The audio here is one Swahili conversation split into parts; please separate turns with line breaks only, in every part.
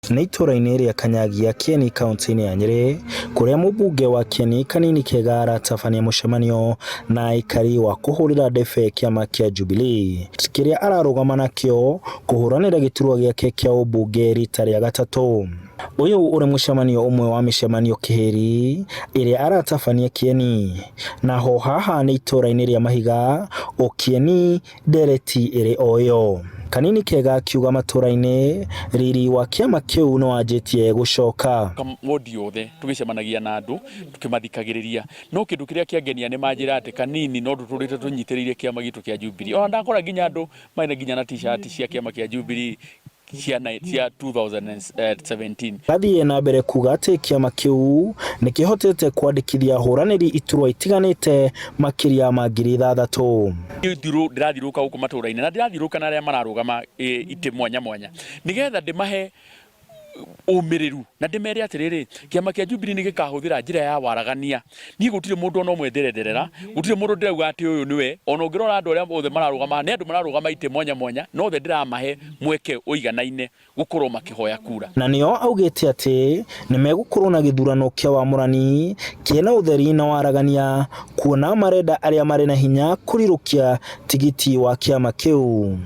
Nĩ itũra-inĩ rĩa Kanyagia Kieni kaunti-inĩ ya Nyeri, kũrĩa mũmbunge wa Kieni Kanini Kega aratabania mũcemanio na aikari wa kũhũrĩra debe kĩama kĩa Jubilee, kĩrĩa ararũgama nakĩo kũhũranĩra gĩturwa gĩake kĩa ũmbunge rita rĩa gatatũ. Ũyũ ũrĩ mũcemanio ũmwe wa mĩcemanio kĩhĩri ĩrĩa aratabania Kieni, naho haha nĩ itũra-inĩ rĩa Mahiga o Kieni ndereti ĩrĩ oyo. Kanini Kega akiuga matũra-inĩ riri wa kĩama kĩu no wanjĩtie gũcoka.
Wodi yothe tũgĩcemanagia na andũ tũkĩmathikagĩrĩria, no kĩndũ kĩrĩa kĩangenia nĩ manjĩra atĩ kanini no tũtũrĩte tũnyitĩrĩire kĩama gitu kĩa Jubilee. Ona ndakora nginya andũ maina nginya na t-shirt cia kĩama kĩa Jubilee cia 2017.
Gathiĩ na mbere kuga atĩ kĩama kĩu nĩ kĩhotete kwandĩkithia ahũranĩri iturwa itiganĩte makĩria ma 6,000.
Ndĩrathiũrũka gũkũ matũra-inĩ na ndĩrathiũrũka na arĩa mararũgama itĩ mwanya mwanya nĩgetha ndĩmahe ũmĩrĩru na ndĩmere atĩrĩrĩ, kĩama kĩa Jubilee nĩ gĩkahũthĩra njĩra ya waragania. Niĩ gũtirĩ mũndũ ona ũmwe nderenderera, gũtirĩ mũndũ ndĩrauga atĩ ũyũ nĩwe, ona ũngĩrora andũ arĩa othe mararũgama nĩ andũ mararũgama itĩ mwanya mwanya, no othe ndĩramahe mweke ũiganaine gũkorwo makĩhoya kura. Na
nĩo augĩte atĩ nĩ megũkorwo na gĩthurano kĩa wamũrani kĩna ũtheri na waragania, kuona marenda arĩa marĩ na hinya kũrirũkia tigiti wa kĩama kĩu.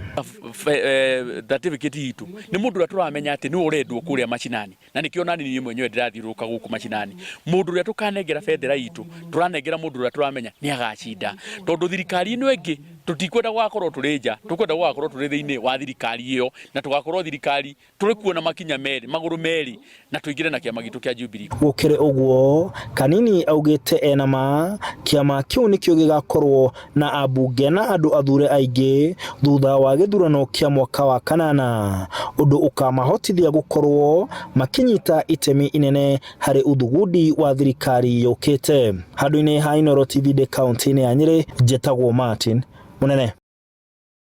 Certificate itu nĩ mũndũ ũrĩa tũramenya atĩ nĩ ũrendwo kũrĩa macinani, na nĩkĩo nani niĩ mwenyewe ndĩrathiũrũka gũkũ macinani. Mũndũ ũrĩa tũkanengera bendera itu tũranengera mũndũ ũrĩa tũramenya nĩ agacinda, tondũ thirikari ĩno ĩngĩ tũtikwenda gũgakorwo tũrĩ nja, tũkwenda gũgakorwo tũrĩ thĩinĩ wa thirikari ĩyo, na tũgakorwo thirikari tũrĩ kuona makinya merĩ, magũrũ merĩ, na tũingĩre na kĩama gitu kĩa Jubilee.
Gũkĩrĩ ũguo, Kanini augĩte enama kĩama kĩu nĩkĩo gĩgakorwo na ambunge na andũ athure aingĩ thutha wa gĩthurano kĩa mwaka wa kanana, ũndũ ũkamahotithia gũkorwo makinyita itemi inene harĩ uthugundi wa thirikari yũkĩte. Handũ-inĩ ha Inooro TV kaunti-inĩ ya Nyeri, njĩtagwo Martin Mũnene.